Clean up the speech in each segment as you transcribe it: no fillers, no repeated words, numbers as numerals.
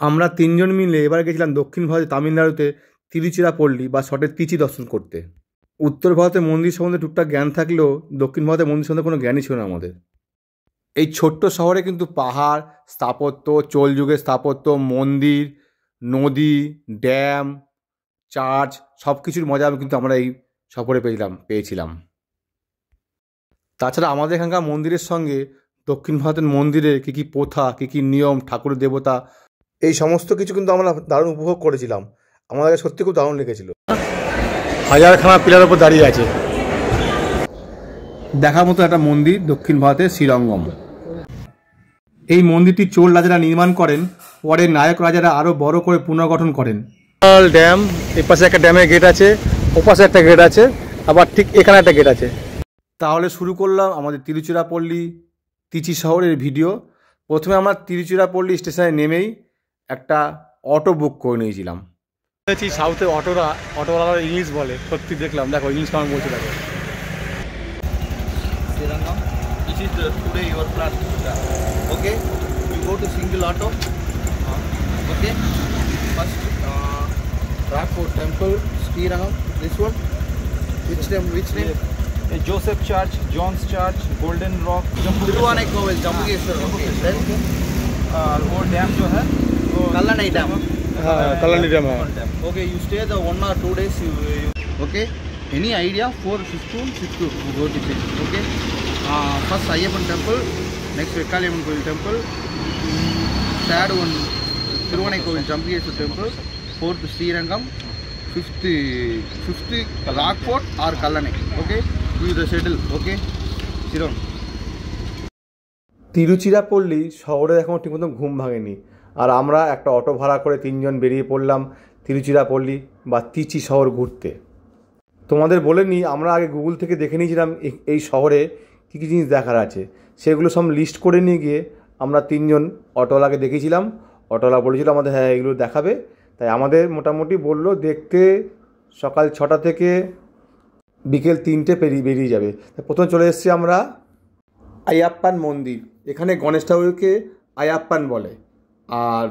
আমরা তিনজন মিলে এবার গেছিলাম দক্ষিণ ভারতে তামিলনাড়ুতে তিরুচিরাপল্লী বা শটের তিচি দর্শন করতে। উত্তর ভারতের মন্দির সম্বন্ধে টুকটাক জ্ঞান থাকলেও দক্ষিণ ভারতের মন্দির সম্বন্ধে কোনো জ্ঞানই ছিল না আমাদের। এই ছোট্ট শহরে কিন্তু পাহাড়, স্থাপত্য, চোল যুগের স্থাপত্য, মন্দির, নদী, ড্যাম, চার্চ সব কিছুর মজা কিন্তু আমরা এই সফরে পেয়েছিলাম। তাছাড়া আমাদের এখানকার মন্দিরের সঙ্গে দক্ষিণ ভারতের মন্দিরে কী কী প্রথা, কী কী নিয়ম, ঠাকুরের দেবতা, এই সমস্ত কিছু কিন্তু আমরা দারুণ উপভোগ করেছিলাম। আমাদের সত্যি খুব দারুণ লেগেছিল। হাজারখানা পিলার ওপর দাঁড়িয়ে আছে। দেখার মতো একটা মন্দির দক্ষিণ ভারতের শ্রীরঙ্গম। এই মন্দিরটি চোল রাজারা নির্মাণ করেন, পরে নায়ক রাজারা আরও বড় করে পুনর্গঠন করেন। ড্যাম, এই পাশে একটা ড্যামের গেট আছে, ওপাশে একটা গেট আছে, আবার ঠিক এখানে একটা গেট আছে। তাহলে শুরু করলাম আমাদের তিরুচিরাপল্লী তিচি শহরের ভিডিও। প্রথমে আমরা তিরুচিরাপল্লী স্টেশনে নেমেই একটা অটো বুক করে নিয়েছিলাম। সাউথে অটোওয়ালা ইংলিশ বলে, সত্যি দেখলাম, দেখো ইংলিশ কেমন বলছে দেখো। Srirangam, this is today your plan. Okay, you go to single auto. Okay, first Rockford Temple, Srirangam. This one, which name? Which name? Joseph Church, John's Church, Golden Rock, Tiruvanaikkoval, Jambukeshwar. Okay, then वो dam जो है Kallanai Dam. Kallanai Dam. Okay, you stay the 1 or 2 days. Okay, any idea? 4-15 go to beach. Okay, first Ayyappan Temple, next Vekkaliamman Kovil Temple, third one Tiruvanaikkoval Jambukeshwar Temple, fourth Srirangam, fifth Rockford or Kallanai. Okay, you the settle. Okay, sit down. Tiruchirappalli শহরে এখন ঠিকমতো ঘুম ভাঙেনি, আর আমরা একটা auto ভাড়া করে তিনজন বেরিয়ে পড়লাম তিরুচিরাপল্লী বা তিচি শহর ঘুরতে। তোমাদের বলে নিই, আমরা আগে গুগল থেকে দেখে নিয়েছিলাম এই শহরে কী কী জিনিস দেখার আছে, সেগুলো সব লিস্ট করে নিয়ে গিয়ে আমরা তিনজন অটোওয়ালাকে দেখেছিলাম। অটোওয়ালা বলেছিল আমাদের হ্যাঁ এগুলো দেখাবে, তাই আমাদের মোটামুটি বললো দেখতে সকাল 6টা থেকে বিকেল 3টে বেরিয়ে যাবে। প্রথমে চলে এসেছি আমরা আয়াপ্পান মন্দির। এখানে গণেশ ঠাকুরকে আয়াপ্পান বলে, আর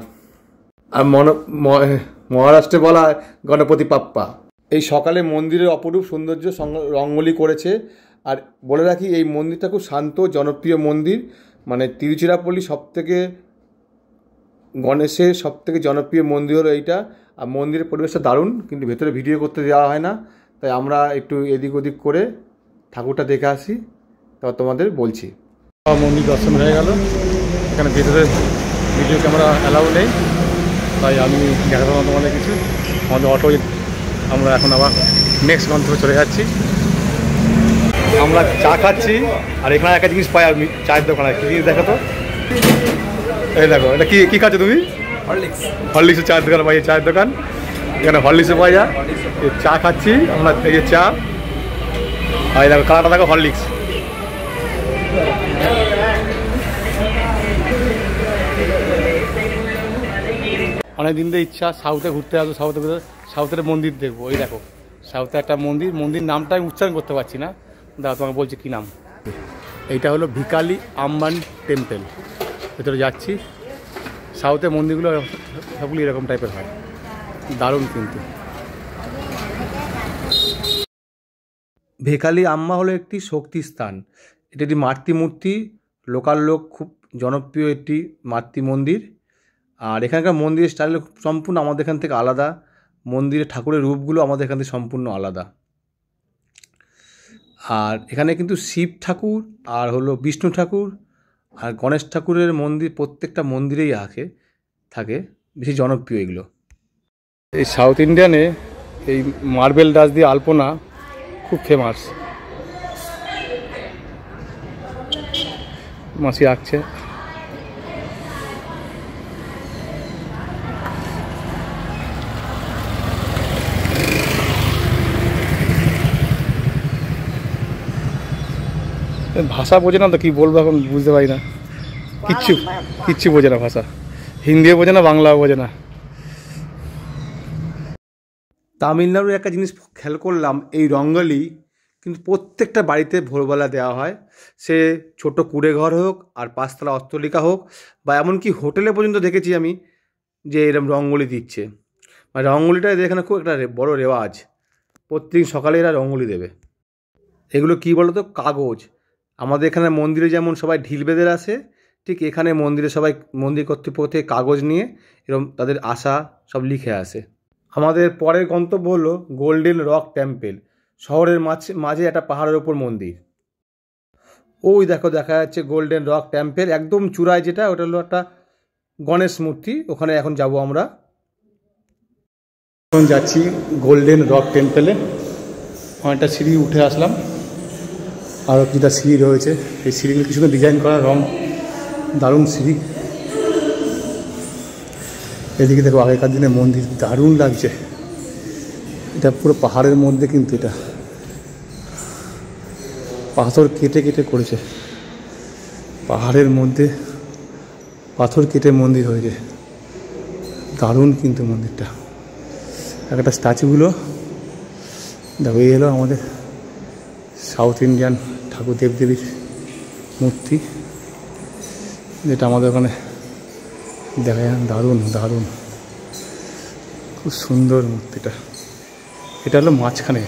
মহারাষ্ট্রে বলা হয় গণপতি বাপ্পা। এই সকালে মন্দিরের অপরূপ সৌন্দর্য রঙ্গোলি করেছে। আর বলে রাখি, এই মন্দিরটা খুব শান্ত, জনপ্রিয় মন্দির। মানে তিরুচিরাপল্লী গণেশের সবথেকে জনপ্রিয় মন্দির হলো এইটা। আর মন্দিরের পরিবেশটা দারুণ, কিন্তু ভেতরে ভিডিও করতে দেওয়া হয় না, তাই আমরা একটু এদিক ওদিক করে ঠাকুরটা দেখে আসি, তারপর তোমাদের বলছি। মন্দির দর্শন হয়ে গেল। এখানে ভেতরে ভিডিও ক্যামেরা অ্যালাউ নেই, তাই আমি দেখাতে পারলাম তোমাদের কিছু। আমাদের অটোয় আমরা এখন আবার নেক্সট গন্তব্যে চলে যাচ্ছি। আমরা চা খাচ্ছি, আর এখানে একটা জিনিস পাই আমি চায়ের দোকানে। কী জিনিস দেখো তো, এই দেখো, এটা কী খাচ্ছ তুমি? হরলিক্সের চায়ের দোকান পাই, চায়ের দোকান এখানে হরলিক্সে পাওয়া যায়। চা খাচ্ছি আমরা, এই যে চা, আর দেখো কালারটা দেখো, হরলিক্স। অনেক দিন ধরে ইচ্ছা সাউথে ঘুরতে আসবো, সাউথের মন্দির দেখবো। ওই দেখো সাউথে একটা মন্দির নামটা আমি উচ্চারণ করতে পারছি না, দাদা তোমাকে বলছি কী নাম। এইটা হলো ভিকালি আম্বান টেম্পল। ভেতরে যাচ্ছি। সাউথের মন্দিরগুলো সবগুলি এরকম টাইপের হয়, দারুণ কিন্তু। ভেকালি আম্মা হলো একটি শক্তি স্থান। এটি একটি মাতৃমূর্তি, লোকাল লোক খুব জনপ্রিয় একটি মাতৃ মন্দির। আর এখানকার মন্দিরের স্টাইল সম্পূর্ণ আমাদের এখান থেকে আলাদা। মন্দিরের ঠাকুরের রূপগুলো আমাদের এখান থেকে সম্পূর্ণ আলাদা। আর এখানে কিন্তু শিব ঠাকুর আর হলো বিষ্ণু ঠাকুর আর গণেশ ঠাকুরের মন্দির প্রত্যেকটা মন্দিরেই থাকে, বেশি জনপ্রিয় এগুলো। এই সাউথ ইন্ডিয়ানে এই মার্বেল ডাচ দিয়ে আলপনা খুব ফেমাস। মাসি আঁকছে। ভাষা বোঝে না তো, কী বলবো এখন বুঝতে পারি না, কিচ্ছু বোঝে না ভাষা। হিন্দিও বোঝে না, বাংলাও বোঝে না। তামিলনাড়ুর একটা জিনিস খেয়াল করলাম, এই রঙ্গোলি কিন্তু প্রত্যেকটা বাড়িতে ভোরবেলা দেওয়া হয়। সে ছোট কুঁড়ে ঘর হোক আর 5তলা অট্টালিকা হোক, বা এমনকি হোটেলে পর্যন্ত দেখেছি আমি যে এরকম রঙ্গোলি দিচ্ছে, মানে রঙ্গোলিটা এদের এখানে খুব একটা বড় রেওয়াজ, প্রত্যেক সকালে এরা রঙ্গোলি দেবে। এগুলো কী বলো তো, কাগজ। আমাদের এখানে মন্দিরে যেমন সবাই ঢিল বেঁধে আসে, ঠিক এখানে মন্দিরে সবাই মন্দির কর্তৃপক্ষ থেকে কাগজ নিয়ে এরকম তাদের আশা সব লিখে আসে। আমাদের পরের গন্তব্য হলো গোল্ডেন রক টেম্পল, শহরের মাঝে একটা পাহাড়ের ওপর মন্দির। ওই দেখো দেখা যাচ্ছে গোল্ডেন রক টেম্পল, একদম চূড়ায় যেটা, ওটা হলো একটা গণেশ মূর্তি। ওখানে এখন যাব আমরা। এখন যাচ্ছি গোল্ডেন রক টেম্পলে। অনেকটা সিঁড়ি উঠে আসলাম, আরও যেটা সিঁড়ি রয়েছে, এই সিঁড়িগুলো কিছু ডিজাইন করা, রং দারুণ সিঁড়ি। এদিকে দেখো আগেকার দিনে মন্দির, দারুণ লাগছে। এটা পুরো পাহাড়ের মধ্যে, কিন্তু এটা পাথর কেটে কেটে করেছে, পাহাড়ের মধ্যে পাথর কেটে মন্দির হয়েছে, দারুণ কিন্তু মন্দিরটা। একটা স্ট্যাচুগুলো দেখো, এই হলো আমাদের সাউথ ইন্ডিয়ান ঠাকুর দেবদেবীর মূর্তি, যেটা আমাদের ওখানে দেখা যায়। দারুণ দারুণ, খুব সুন্দর মূর্তিটা। এটা হলো মাঝখানে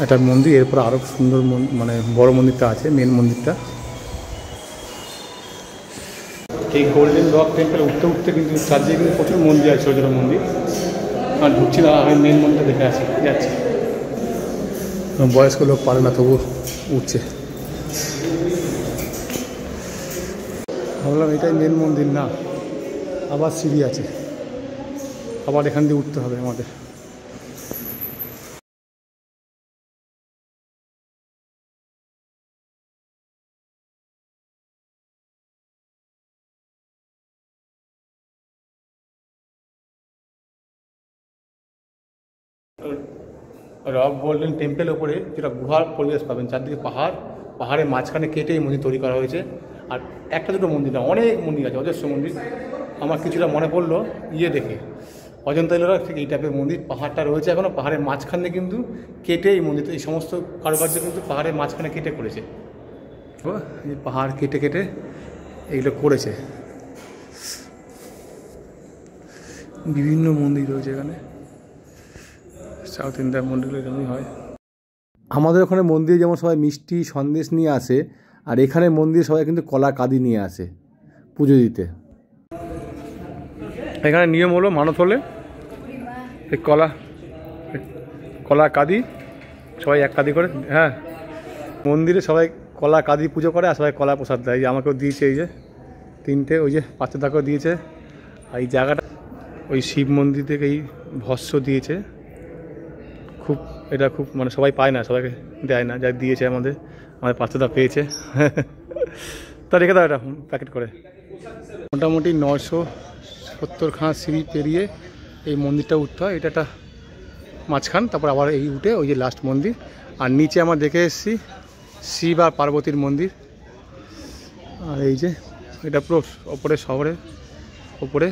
একটা মন্দির, এরপর আরও সুন্দর মানে বড় মন্দিরটা আছে, মেন মন্দিরটা। এই গোল্ডেন রক টেম্পলে উঠতে উঠতে কিন্তু চারদিকে কিন্তু প্রচুর মন্দির আছে, ছোটো ছোটো মন্দির। আর ঢুকছি না, আমি মেন মন্দিরটা দেখে আসি, যাচ্ছি। বয়স্ক লোক পারে না, তবু উঠছে। ভাবলাম এটাই মেন মন্দির, না, আবার সিঁড়ি আছে, আবার এখান দিয়ে উঠতে হবে আমাদের। রক গোল্ডেন টেম্পেল ওপরে যেটা গুহার পরিবেশ পাবেন, চারদিকে পাহাড়, পাহাড়ের মাঝখানে কেটে এই মন্দির তৈরি করা হয়েছে। আর একটা দুটো মন্দির না, অনেক মন্দির আছে, অজস্র মন্দির। আমার কিছুটা মনে পড়লো দেখে, অজন্তা এলোরা ঠিক এই টাইপের মন্দির। পাহাড়টা রয়েছে এখনও, পাহাড়ের মাঝখানে কিন্তু কেটে এই মন্দির, এই সমস্ত কারুকার্য কিন্তু পাহাড়ের মাঝখানে কেটে করেছে। এই পাহাড় কেটে কেটে এইগুলো করেছে। বিভিন্ন মন্দির রয়েছে এখানে, সাউথ ইন্ডিয়ার মন্দিরগুলো এরকমই হয়। আমাদের ওখানে মন্দিরে যেমন সবাই মিষ্টি সন্দেশ নিয়ে আসে, আর এখানে মন্দিরে সবাই কিন্তু কলা কাঁদি নিয়ে আসে পুজো দিতে। এখানে নিয়ম হলো, মানত হলে এই কলা কাঁদি সবাই এক কাঁদি করে, হ্যাঁ, মন্দিরে সবাই কলা কাঁদি পুজো করে, আর সবাই কলা প্রসাদ দেয়। এই যে আমাকেও দিয়েছে, এই যে 3টে, ওই যে বাচ্চাটাকেও দিয়েছে। আর এই জায়গাটা ওই শিব মন্দির থেকে এই ভস্য দিয়েছে, খুব এটা খুব মানে সবাই পায় না, সবাইকে দেয় না, যা দিয়েছে আমাদের বাচ্চাটা পেয়েছে। তা রেখে দাও এটা প্যাকেট করে। মোটামুটি 970 খানা সিঁড়ি পেরিয়ে এই মন্দিরটা উঠতে হয়। এটা একটা মাঝখান, তারপর আবার এই উঠে ওই যে লাস্ট মন্দির। আর নিচে আমরা দেখে এসেছি শিব আর পার্বতীর মন্দির। আর এই যে এটা পুরো ওপরে, শহরের ওপরে।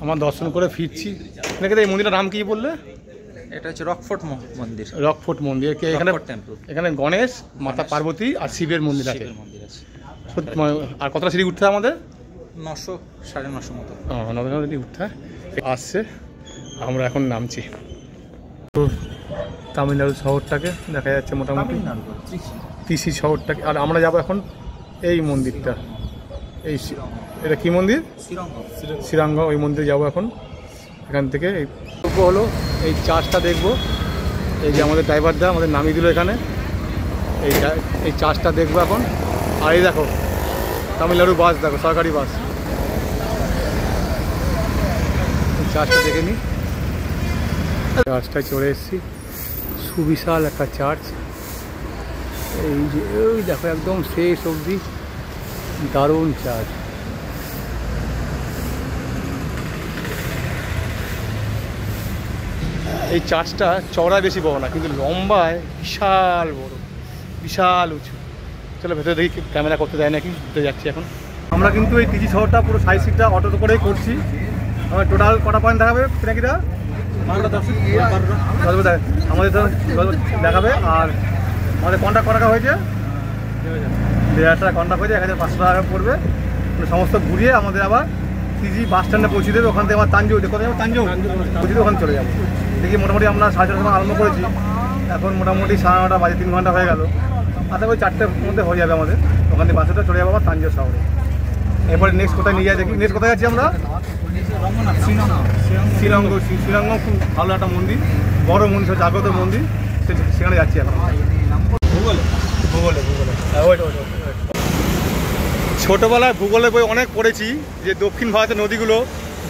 আমার দর্শন করে ফিরছি। এই মন্দিরটার নাম কি বললে? এটা হচ্ছে রকফোর্ট মন্দির। রকফোর্ট মন্দির। এখানে গণেশ, মাতা পার্বতী আর শিবের মন্দির আছে। আর কতটা সিঁড়ি উঠতে হয় আমাদের? 900 950 মতো। 900 উঠতে হয়। আসছে, আমরা এখন নামছি। তামিলনাড়ু শহরটাকে দেখা যাচ্ছে মোটামুটি, ত্রিশি শহরটাকে। আর আমরা যাবো এখন এই মন্দিরটা, এই এটা কি মন্দির? শ্রীরঙ্গ। ওই মন্দিরে যাবো এখন। এখান থেকে এই হলো এই চার্চটা দেখবো। এই যে আমাদের ড্রাইভারদা আমাদের নামিয়ে দিল এখানে, এই চার্চটা দেখবো এখন। আর এই দেখো তামিলনাড়ু বাস, দেখো সরকারি বাস। চার্চটা দেখে নিই। চার্চটায় চলে এসেছি, সুবিশাল একটা চার্চ। এই যে ওই দেখো একদম শেষ অবধি, দারুণ চার্চ। এই চার্চটা চওড়ায় বেশি বড় না, কিন্তু লম্বায় বিশাল বড়, বিশাল উঁচু। চলো ভেতরে দেখি, ক্যামেরা করতে দেয় নাকি। ঘুরতে যাচ্ছি এখন আমরা। কিন্তু এই ত্রিচি শহরটা পুরো 60 সিটটা অটো করেই করছি। আমার টোটাল কটা পয়েন্ট দেখাবে পিনাকিটা? আমাদের দেখাবে। আর আমাদের কন্ট্যাক্ট করা হয়েছে 1500 টাকা কন্ট্যাক্ট হয়েছে, 1500 টাকা পড়বে। সমস্ত ঘুরিয়ে আমাদের আবার সিজি বাস স্ট্যান্ডে পৌঁছে দেবে। ওখান থেকে আমার তাঞ্জোর কোথায় যাবো, তাঞ্জোর পৌঁছে দেবে, ওখানে চলে যাবো। দেখি মোটামুটি আমরা 6:30টার সময় আরম্ভ করেছি, এখন মোটামুটি 9:30 বাজে, 3 ঘন্টা হয়ে গেল। আশা করি 4টের মধ্যে হয়ে যাবে আমাদের। ওখান থেকে বাসটা চলে যাবো আমার তাঞ্জোর শহরে। এরপরে নেক্সট কোথায় নিয়ে যাই দেখি। নেক্সট কোথায় যাচ্ছি আমরা? শ্রীরঙ্গ খুব ভালো একটা মন্দির, বড় মন্দির, জাগ্রত মন্দির, সেখানে যাচ্ছি এখন। ভূগোলে ছোটোবেলায় ভূগোলের বই অনেক পড়েছি যে দক্ষিণ ভারতের নদীগুলো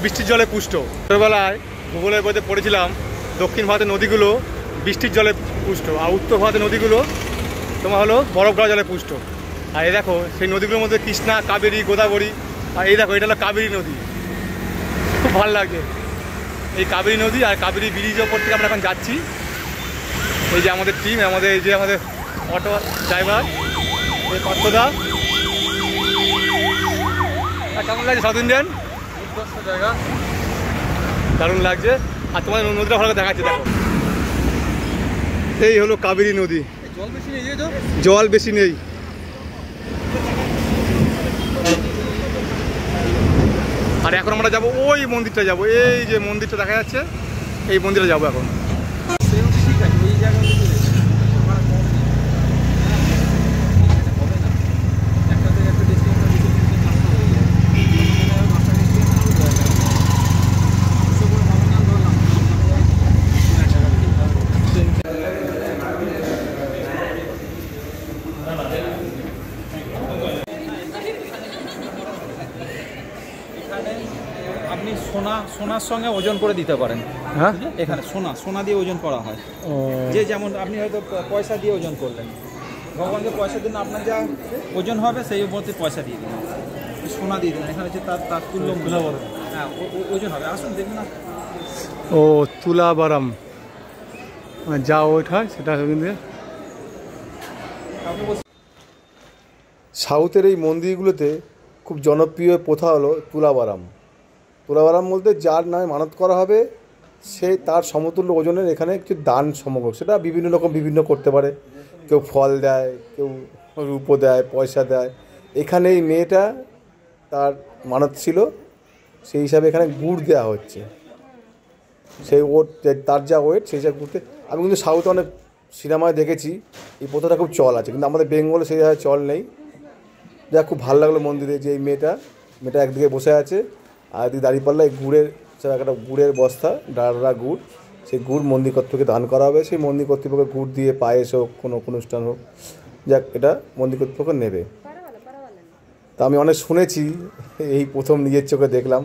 বৃষ্টির জলে পুষ্ট। ছোটোবেলায় ভূগোলের বইতে পড়েছিলাম দক্ষিণ ভারতের নদীগুলো বৃষ্টির জলে পুষ্ট, আর উত্তর ভারতের নদীগুলো তোমার হলো বরফ গড়া জলে পুষ্ট। আর এই দেখো সেই নদীগুলোর মধ্যে কৃষ্ণা, কাবেরী, গোদাবরী, আর এই দেখো এটা হলো কাবেরী নদী। খুব ভালো লাগে এই কাবেরী নদী। আর কাবেরী ব্রিজের ওপর থেকে আমরা এখন যাচ্ছি। এই যে আমাদের টিম, আমাদের এই যে আমাদের অটো ড্রাইভার এই পার্থদা। কেমন লাগছে সাউথ ইন্ডিয়ান? জায়গা দারুণ লাগছে। আর তোমাদের নদীটা ভালো দেখাচ্ছে, দেখো এই হলো কাবেরী নদী। জল বেশি নেই। আর এখন আমরা যাবো ওই মন্দিরটা, যাবো এই যে মন্দিরটা দেখা যাচ্ছে, এই মন্দিরে যাবো এখন। আপনি সোনার সঙ্গে ওজন করে দিতে পারেন। হ্যাঁ, এখানে সোনা দিয়ে ওজন করা হয়। যে যেমন আপনি হয়তো পয়সা দিয়ে ওজন করলেন, ভগবানকে পয়সা দিন, আপনার যা ওজন হবে সেই মধ্যে পয়সা দিয়ে দিন, সোনা দিয়ে দিন। এখানে হচ্ছে তার তুল্য মূল্য, হ্যাঁ ওজন হবে। আসুন দেখুন না। ও তুলাবারাম যা ওইটা সেটা কিন্তু সাউথের এই মন্দিরগুলোতে খুব জনপ্রিয় প্রথা হলো তুলাবারাম। তুলাবারাম বলতে যার নামে মানত করা হবে সে তার সমতুল্য ওজনের এখানে কিছু দান সমগ্র, সেটা বিভিন্ন রকম বিভিন্ন করতে পারে। কেউ ফল দেয়, কেউ রূপো দেয়, পয়সা দেয়। এখানে এই মেয়েটা তার মানত ছিল, সেই হিসাবে এখানে গুড় দেওয়া হচ্ছে। সেই তার যা ওয়েট সেই হিসাবে ঘুরতে। আমি কিন্তু সাউথে অনেক সিনেমায় দেখেছি এই প্রথাটা খুব চল আছে, কিন্তু আমাদের বেঙ্গলে সেই জায়গায় চল নেই। যা খুব ভালো লাগলো মন্দিরে যে এই মেয়েটা একদিকে বসে আছে, আর একদিকে দাঁড়িয়ে পারলে গুড়ের একটা গুড়ের বস্তা, ডাড়া গুড়, সেই গুড় মন্দির কর্তৃপক্ষকে দান করা হবে। সেই মন্দির কর্তৃপক্ষের গুড় দিয়ে পায়েস হোক, কোনো অনুষ্ঠান হোক, যাক এটা মন্দির কর্তৃপক্ষ নেবে। তা আমি অনেক শুনেছি, এই প্রথম নিজের চোখে দেখলাম।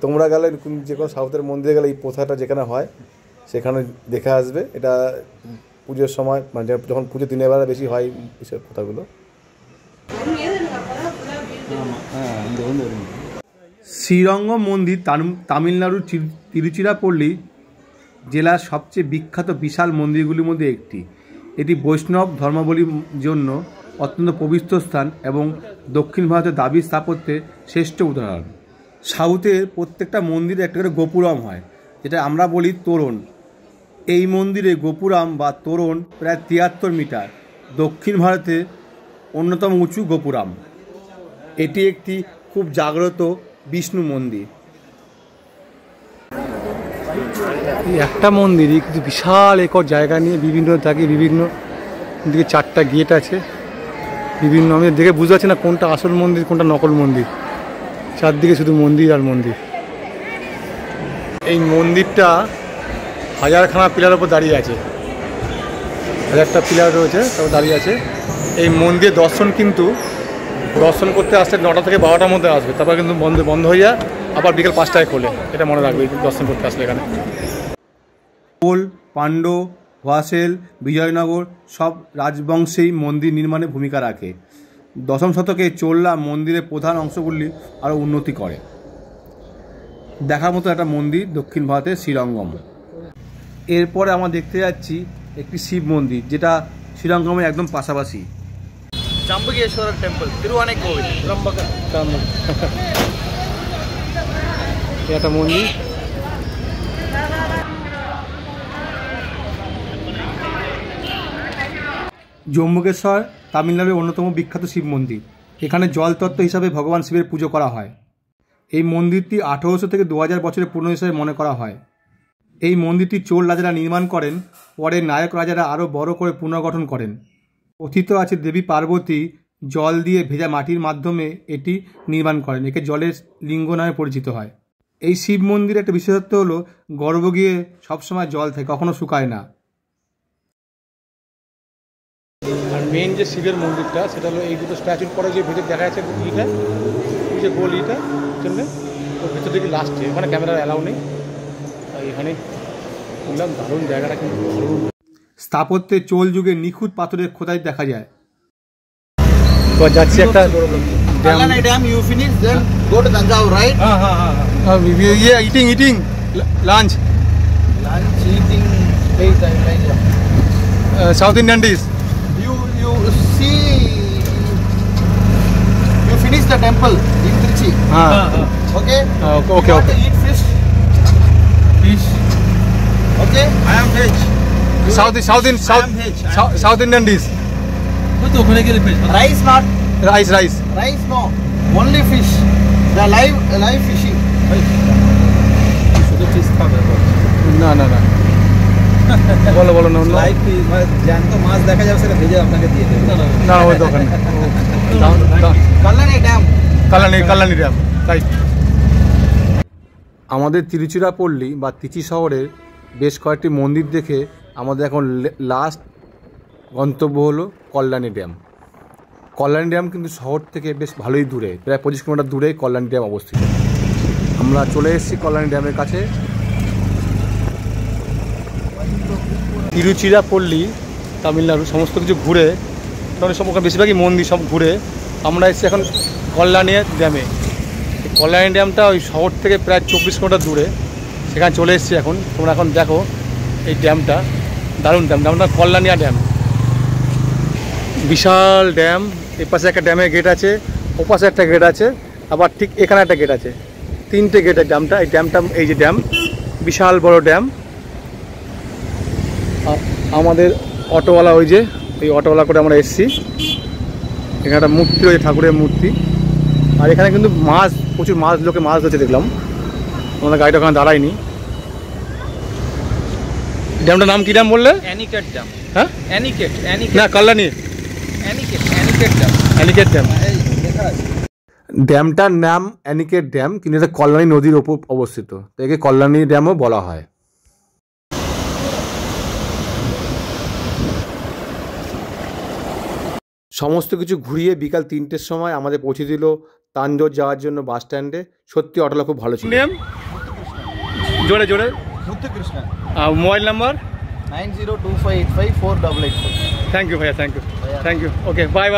তোমরা গেলে যে কোনো সাউথের মন্দিরে গেলে এই প্রথাটা যেখানে হয় সেখানে দেখে আসবে। এটা পুজোর সময়, মানে যখন পুজো দিনের বেলা বেশি হয় এইসব প্রথাগুলো। শ্রীরঙ্গ মন্দির তামিলনাড়ুর তিরুচিরাপল্লী জেলার সবচেয়ে বিখ্যাত বিশাল মন্দিরগুলির মধ্যে একটি। এটি বৈষ্ণব ধর্মাবলীর জন্য অত্যন্ত পবিত্র স্থান এবং দক্ষিণ ভারতের দাবি স্থাপত্যের শ্রেষ্ঠ উদাহরণ। সাউথের প্রত্যেকটা মন্দিরে একটা করে গোপুরম হয়, যেটা আমরা বলি তোরণ। এই মন্দিরে গোপুরম বা তোরণ প্রায় 73 মিটার, দক্ষিণ ভারতের অন্যতম উঁচু গোপুরম। এটি একটি খুব জাগ্রত বিষ্ণু মন্দির। একটা মন্দিরই কিন্তু বিশাল একর জায়গা নিয়ে বিভিন্ন থাকে, বিভিন্ন দিকে 4টা গেট আছে, বিভিন্ন। আমি দেখে বুঝতে পারছি না কোনটা আসল মন্দির কোনটা নকল মন্দির, চারদিকে শুধু মন্দির আর মন্দির। এই মন্দিরটা 1000খানা পিলারের উপর দাঁড়িয়ে আছে, 1000টা পিলার রয়েছে, তারপর দাঁড়িয়ে আছে। এই মন্দির দর্শন করতে আসতে 9টা থেকে 12টার মধ্যে আসবে, তারপর কিন্তু বন্ধ হয়ে যায়, আবার বিকেল 5টায় খোলে। এটা মনে রাখবে দর্শন করতে আসলে। এখানে পোল, পাণ্ড্য, হোয়াসেল, বিজয়নগর সব রাজবংশেই মন্দির নির্মাণে ভূমিকা রাখে। 10ম শতকে চোলরা মন্দিরের প্রধান অংশগুলি আরও উন্নতি করে। দেখার মতো একটা মন্দির দক্ষিণ ভারতের শ্রীরঙ্গম। এরপরে আমরা দেখতে যাচ্ছি একটি শিব মন্দির, যেটা শ্রীরঙ্গমের একদম পাশাপাশি। Jambugeshwara temple, Tiruvannaikoil, একটা মন্দির। জম্বুকেশ্বর তামিলনাড়ুর অন্যতম বিখ্যাত শিব মন্দির। এখানে জলতত্ত্ব হিসাবে ভগবান শিবের পুজো করা হয়। এই মন্দিরটি 1800 থেকে 2000 বছরের পুরনো হিসাবে মনে করা হয়। এই মন্দিরটি চোল রাজারা নির্মাণ করেন, পরে নায়ক রাজারা আরও বড় করে পুনর্গঠন করেন। কথিত আছে দেবী পার্বতী জল দিয়ে ভেজা মাটির মাধ্যমে এটি নির্মাণ করেন, একে জলের লিঙ্গ নামে পরিচিত হয়। এই শিব মন্দিরের একটা বিশেষত্ব হলো গর্ভ গিয়ে সবসময় জল থাকে, কখনো শুকায় না। আর মেন যে শিবের মন্দিরটা সেটা হলো এই দুটো স্ট্যাচুর পরে যে ভেতর দেখা যাচ্ছে ইটা, ওই যে গোল ইটা জন্য ওর ভেতর থেকে লাস্টে ওখানে ক্যামেরা অ্যালাউ নেই। এখানে বললাম দারুণ জায়গাটা, কিন্তু স্থাপত্যে চোল যুগে নিখুঁত পাথরের খোদাই দেখা যায়। তো যাচ্ছি একটা Kallanai Dam you finish, then go to Tanjavur, right? Eating lunch Lunch, eating, place, like south Indian dish. You see, you finish the temple in Trichy. Okay? Okay, You want okay. to eat fish? Okay? I am veg. South Indian dish. Rice not. Rice Rice no. Only fish. The live fishing. শুধু fish খাবে না বলো না live জ্যান্ত মাছ দেখা যাবে, সেটা ভেজে আপনাকে দিয়ে দেবে। না ওই দোকান Kallanai Dam. Kallanai dam right. আমাদের তিরুচিরাপল্লী বা তিচি শহরের বেশ কয়েকটি মন্দির দেখে আমাদের এখন লাস্ট গন্তব্য হলো কল্যাণী ড্যাম। কল্যাণী ড্যাম কিন্তু শহর থেকে বেশ ভালোই দূরে, প্রায় 25 কিলোমিটার দূরে কল্যাণী ড্যাম অবস্থিত। আমরা চলে এসেছি কল্যাণী ড্যামের কাছে। তিরুচিরাপল্লী তামিলনাড়ু সমস্ত কিছু ঘুরে, কারণ সব ওখানে বেশিরভাগই মন্দির সব ঘুরে আমরা এসেছি এখন কল্যাণী ড্যামে। কল্যাণী ড্যামটা ওই শহর থেকে প্রায় 24 কিলোমিটার দূরে, সেখানে চলে এসেছি এখন। তোমরা এখন দেখো এই ড্যামটা, দারুণ ড্যামটা কল্যাণিয়া ড্যাম, বিশাল ড্যাম। এই পাশে একটা ড্যামের গেট আছে, ও পাশে একটা গেট আছে, আবার ঠিক এখানে একটা গেট আছে, 3টে গেটের ড্যামটা। এই ড্যামটা, এই যে ড্যাম, বিশাল বড় ড্যাম। আমাদের অটোওয়ালা, ওই যে এই অটোওয়ালা করে আমরা এসেছি। এখানে একটা মূর্তি রয়েছে, ঠাকুরের মূর্তি। আর এখানে কিন্তু মাছ, প্রচুর মাছ, লোকে মাছ ধরছে দেখলাম। আমাদের গাড়িটা ওখানে দাঁড়ায়নি। ড্যামটার নাম কি ড্যাম বললে? অ্যানিকেট ড্যাম। হ্যাঁ, অ্যানিকেট না কল্যাণী, অ্যানিকেট ড্যাম। ড্যামটার নাম অ্যানিকেট ড্যাম, কিন্তু এটা কল্যাণী নদীর ওপর অবস্থিত, তো একে কল্যাণী ড্যামও বলা হয়। সমস্ত কিছু ঘুরিয়ে বিকাল 3টের সময় আমাদের পৌঁছে দিল তাঞ্জোর যাওয়ার জন্য বাস স্ট্যান্ডে। সত্যি অটোটা খুব ভালো ছিল। জোরে Muthukrishna. Mobile number 9025854884. Thank you ভাইয়া, থ্যাংক ইউ। Okay, by.